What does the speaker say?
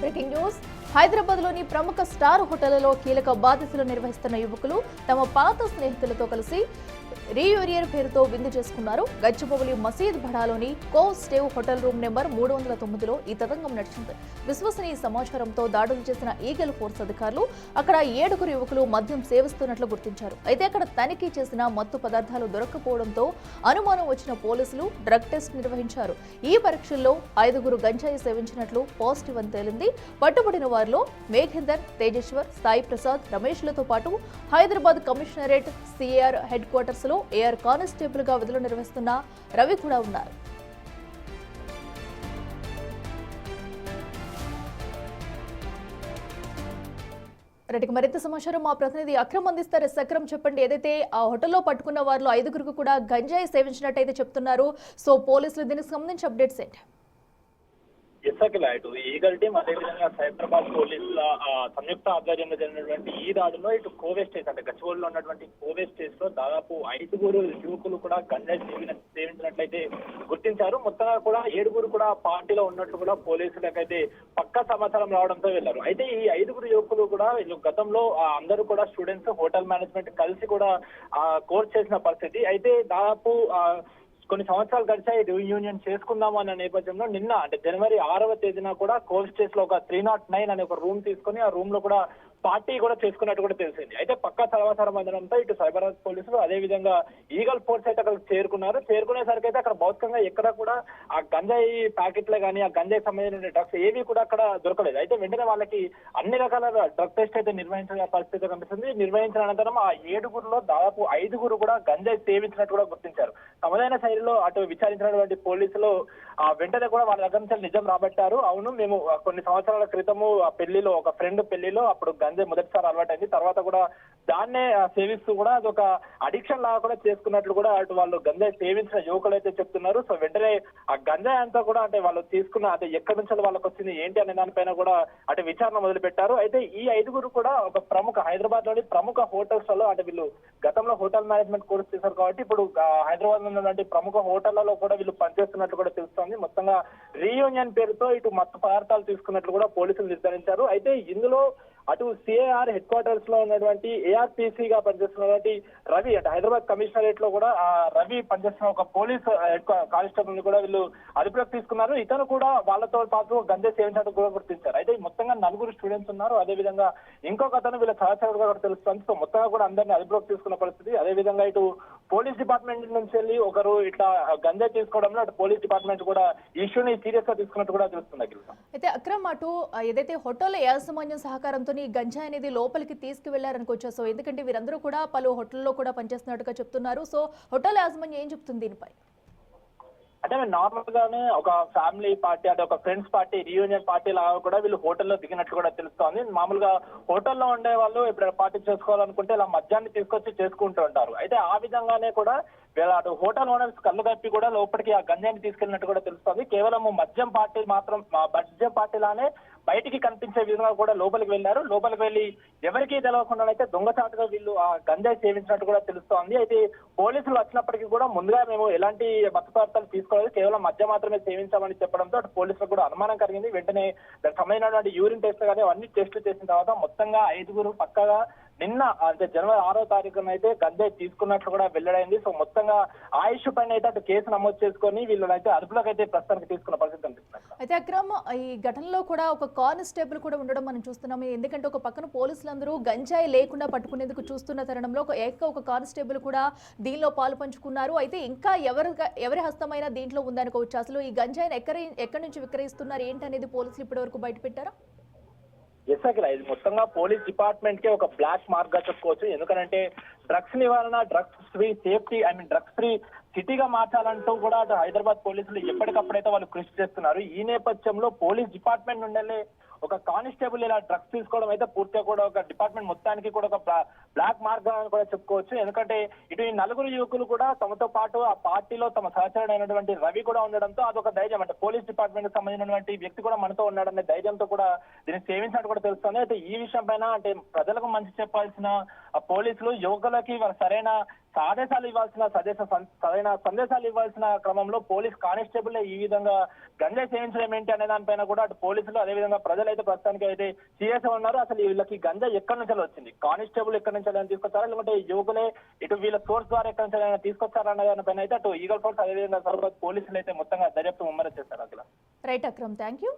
Breaking news హైదరాబాద్లోని ప్రముఖ star హోటళ్లలో కీలక బాధ్యతలు నిర్వహిస్తున్న యువకులు తమ పాత స్నేహితులతో కలిసి రీయూనియన్ పేరుతో విందు చేసుకున్నారు. గచ్చిబౌలి మసీద్ బడాలోని కో స్టేవ్ హోటల్ రూమ్ నెంబర్ 309లో ఈ తతంగం నడిచింది. విశ్వసనీయ సమాచారంతో దాడులు చేసిన ఈగల్ ఫోర్స్ అధికారులు అక్కడ 7 యువకులు మద్యం సేవిస్తున్నట్లు గుర్తించారు. అయితే అక్కడ తనిఖీ చేసిన మత్తు పదార్థాలు దొరక్కపోవడంతో అనుమానం వచ్చిన పోలీసులు డ్రగ్ టెస్ట్ నిర్వహించారు. ఈ పరీక్షల్లో 5 గంజాయి సేవించినట్లు పాజిటివ్ అని తేలింది. పట్టుబడిన వారిలో మేఘేందర్, తేజేశ్వర్, సాయి ప్రసాద్, రమేష్లతో పాటు Hyderabad commissionerate CR head quarters లో ఏఆర్ కానిస్టేబుల్ గా విధులు నిర్వహిస్తున్న రవి కూడా ఉన్నారు. మరింత సమాచారం మా ప్రతినిధి అక్రమ్ అందిస్తారు. అక్రమ్, చెప్పండి, ఏదైతే ఆ హోటల్లో పట్టుకున్న వారిలో 5 కూడా గంజాయి సేవించినట్టయితే చెప్తున్నారు. సో పోలీసులు దీనికి సంబంధించి అప్డేట్స్ ఏంటి? ఇటు ఈగల్ టీం అదేవిధంగా సైబరాబాద్ పోలీసుల సంయుక్త ఆధ్వర్యంలో జరిగినటువంటి ఈ దాడిలో ఇటు కోవే స్టేట్ అంటే గచ్చిబౌలిలో ఉన్నటువంటి కోవే స్టేట్ లో దాదాపు 5 యువకులు కూడా గంజాయి సేవించినట్లయితే గుర్తించారు. మొత్తంగా కూడా 7 కూడా పార్టీలో ఉన్నట్లు కూడా పోలీసులకైతే పక్కా సమాచారం రావడంతో వెళ్లారు. అయితే ఈ 5 యువకులు కూడా గతంలో అందరూ కూడా స్టూడెంట్స్ హోటల్ మేనేజ్మెంట్ కలిసి కూడా కోర్స్ చేసిన పరిస్థితి. అయితే దాదాపు కొన్ని సంవత్సరాలు గడిచాయి రీయూనియన్ చేసుకుందాము అన్న నేపథ్యంలో నిన్న అంటే జనవరి 6వ తేదీన కూడా కోల్ స్టేట్ లో ఒక 309 అనే ఒక రూమ్ తీసుకొని ఆ రూమ్ లో కూడా పార్టీ కూడా చేసుకున్నట్టు కూడా తెలిసింది. అయితే పక్కా సమాచారం అందడంతో ఇటు సైబరాబాద్ పోలీసులు అదే విధంగా ఈగల్ ఫోర్స్ అయితే అక్కడ చేరుకునేసరికి అయితే అక్కడ భౌతికంగా ఎక్కడ కూడా ఆ గంజాయి ప్యాకెట్లే కానీ ఆ గంజాయి సంబంధించిన డ్రగ్స్ ఏవి కూడా అక్కడ దొరకలేదు. అయితే వెంటనే వాళ్ళకి అన్ని రకాల డ్రగ్ టెస్ట్ అయితే నిర్వహించిన పరిస్థితి కనిపిస్తుంది. నిర్వహించిన అనంతరం ఆ 7 దాదాపు 5 కూడా గంజాయి సేవించినట్టు కూడా గుర్తించారు. తమదైన శైలిలో అటు విచారించినటువంటి పోలీసులు వెంటనే కూడా వాళ్ళ దగ్గర నుంచి నిజం రాబట్టారు. అవును, మేము కొన్ని సంవత్సరాల క్రితము ఆ పెళ్లిలో ఒక ఫ్రెండ్ పెళ్లిలో అప్పుడు గంజాయి మొదటిసారి అలవాటైంది, తర్వాత కూడా దాన్నే సేవిస్తూ కూడా అదొక అడిక్షన్ లాగా కూడా చేసుకున్నట్లు కూడా అటు వాళ్ళు గంజాయి సేవించిన యువకులు అయితే చెప్తున్నారు. సో వెంటనే ఆ గంజాయి అంతా కూడా అంటే వాళ్ళు తీసుకున్న అంటే ఎక్కడి నుంచి వాళ్ళకి వచ్చింది ఏంటి అనే దానిపైన కూడా అటు విచారణ మొదలు పెట్టారు. అయితే ఈ 5 కూడా ఒక ప్రముఖ హైదరాబాద్ లోని ప్రముఖ హోటల్స్ లో అంటే వీళ్ళు గతంలో హోటల్ మేనేజ్మెంట్ కోర్స్ చేశారు కాబట్టి ఇప్పుడు హైదరాబాద్ లో ఉన్నటువంటి ప్రముఖ హోటళ్లలో కూడా వీళ్ళు పనిచేస్తున్నట్లు కూడా తెలుస్తుంది. మొత్తంగా రీయూనియన్ పేరుతో ఇటు మత్తు పదార్థాలు తీసుకున్నట్లు కూడా పోలీసులు నిర్ధారించారు. అయితే ఇందులో అటు సిఐఆర్ హెడ్ క్వార్టర్స్ లో ఉన్నటువంటి ఏఆర్పిసి గా పనిచేస్తున్నటువంటి రవి అంటే హైదరాబాద్ కమిషనరేట్ లో కూడా ఆ రవి పనిచేస్తున్న ఒక పోలీస్ కానిస్టేబుల్ ని కూడా వీళ్ళు అదుపులోకి తీసుకున్నారు. ఇతను కూడా వాళ్ళతో పాటు గంజాయి సేవించినట్టు కూడా గుర్తించారు. అయితే మొత్తంగా 4 స్టూడెంట్స్ ఉన్నారు. అదే విధంగా ఇంకొక అతను వీళ్ళ సహచరుడుగా కూడా తెలుస్తుంది. సో మొత్తంగా కూడా అందరినీ అదుపులోకి తీసుకున్న పరిస్థితి. అదే విధంగా ఇటు పోలీస్ డిపార్ట్మెంట్ నుంచి వెళ్ళి ఒకరు ఇట్లా గంజాయి తీసుకోవడంలో అటు పోలీస్ డిపార్ట్మెంట్ కూడా ఇష్యూని సీరియస్ గా తీసుకున్నట్టు కూడా తెలుస్తుంది. అయితే అక్రమ్, అటు ఏదైతే హోటల్ యాజమాన్యం సహకారంతో గంజాయి అనేది లోపలికి తీసుకువెళ్లారనుకోవచ్చు. సో ఎందుకంటే వీరందరూ కూడా పలు హోటల్లో కూడా పనిచేస్తున్నట్టుగా చెప్తున్నారు. సో హోటల్ యాజమాన్యం ఏం చెప్తుంది దీనిపై? అంటే నార్మల్ గానే ఒక ఫ్యామిలీ పార్టీ అంటే ఒక ఫ్రెండ్స్ పార్టీ రీయూనియన్ పార్టీ లాగా కూడా వీళ్ళు హోటల్లో దిగినట్లు కూడా తెలుస్తోంది. మామూలుగా హోటల్లో ఉండే వాళ్ళు ఎప్పుడైనా పార్టీ చేసుకోవాలనుకుంటే ఇలా మద్యాన్ని తీసుకొచ్చి చేసుకుంటూ ఉంటారు. అయితే ఆ విధంగానే కూడా వీళ్ళ అటు హోటల్ ఓనర్స్ కళ్ళు కప్పి కూడా లోపలికి ఆ గంజాయిని తీసుకెళ్ళినట్టు కూడా తెలుస్తోంది. కేవలం మద్యం పార్టీలానే బయటికి కనిపించే విధంగా కూడా లోపలికి వెళ్లారు. లోపలికి వెళ్లి ఎవరికీ తెలవకుండా అయితే దొంగచాటుగా వీళ్ళు ఆ గంజాయి సేవించినట్టు కూడా తెలుస్తోంది. అయితే పోలీసులు వచ్చినప్పటికీ కూడా ముందుగా మేము ఎలాంటి మత్తు పదార్థాలు తీసుకోలేదు, కేవలం మద్యం మాత్రమే సేవించామని చెప్పడంతో అటు పోలీసులకు కూడా అనుమానం కలిగింది. వెంటనే దానికి సంబంధించినటువంటి యూరిన్ టెస్ట్ కానీ అన్ని టెస్టులు చేసిన తర్వాత మొత్తంగా 5 పక్కగా నిన్న అంటే జనవరి 6వ తారీఖున అయితే గంజాయి తీసుకున్నట్లు కూడా వెల్లడైంది. సో మొత్తంగా ఆయుష్ పైన అయితే అటు కేసు నమోదు చేసుకొని వీళ్ళనైతే అదుపులోకి అయితే ప్రస్తుతానికి తీసుకున్న పరిస్థితి కనిపిస్తుంది. అయితే అక్రమ్, ఈ ఘటనలో కూడా ఒక కానిస్టేబుల్ కూడా ఉండడం మనం చూస్తున్నాము. ఎందుకంటే ఒక పక్కన పోలీసులందరూ గంజాయి లేకుండా పట్టుకునేందుకు చూస్తున్న తరుణంలో ఒక కానిస్టేబుల్ కూడా దీనిలో పాలు పంచుకున్నారు. అయితే ఇంకా ఎవరి హస్తమైనా దీంట్లో ఉందనుకోవచ్చు. అసలు ఈ గంజాయిని ఎక్కడి నుంచి విక్రయిస్తున్నారు ఏంటనేది పోలీసులు ఇప్పటి వరకు బయట పెట్టారా? ఇది మొత్తంగా పోలీస్ డిపార్ట్మెంట్ కే ఒక బ్లాక్ మార్క్ గా చెప్పుకోవచ్చు. ఎందుకంటే డ్రగ్స్ నివారణ, drugs free safety drugs free సిటీగా మార్చాలంటూ కూడా అటు హైదరాబాద్ పోలీసులు ఎప్పటికప్పుడైతే వాళ్ళు కృషి చేస్తున్నారు. ఈ నేపథ్యంలో పోలీస్ డిపార్ట్మెంట్ నుండి ఒక కానిస్టేబుల్ ఇలా డ్రగ్స్ తీసుకోవడం అయితే పూర్తిగా కూడా ఒక డిపార్ట్మెంట్ మొత్తానికి కూడా ఒక బ్లాక్ మార్క్ అని కూడా చెప్పుకోవచ్చు. ఎందుకంటే ఇటు ఈ 4 యువకులు కూడా తమతో పాటు ఆ పార్టీలో తమ సహచరుడైనటువంటి రవి కూడా ఉండడంతో అదొక ధైర్యం అంటే పోలీస్ డిపార్ట్మెంట్ కి సంబంధించినటువంటి వ్యక్తి కూడా మనతో ఉన్నాడనే ధైర్యంతో కూడా దీన్ని సేవించినట్టు కూడా తెలుస్తుంది. అయితే ఈ విషయం పైన అంటే ప్రజలకు మంచి చెప్పాల్సిన పోలీసులు యువకులకి సరైన సరైన సందేశాలు ఇవ్వాల్సిన క్రమంలో పోలీస్ కానిస్టేబుల్ ఈ విధంగా గంజాయి సేవించడం ఏంటి అనే దానిపైన కూడా అటు పోలీసులు అదేవిధంగా ప్రజలైతే ప్రస్తుతానికి అయితే సీరియస్ ఉన్నారు. అసలు వీళ్ళకి గంజాయి ఎక్కడి నుంచి వచ్చింది, కానిస్టేబుల్ ఎక్కడి నుంచి తీసుకొచ్చారా, లేకుంటే యువకులే ఇటు వీళ్ళ సోర్స్ ద్వారా ఎక్కడి నుంచి తీసుకొచ్చారా అనే దానిపైన అయితే అటు ఈగల్ ఫోర్స్ అదేవిధంగా పోలీసులు అయితే మొత్తంగా దర్యాప్తు ముమ్మరం చేస్తారు. అసలు రైట్ అక్రమ్, థ్యాంక్ యూ.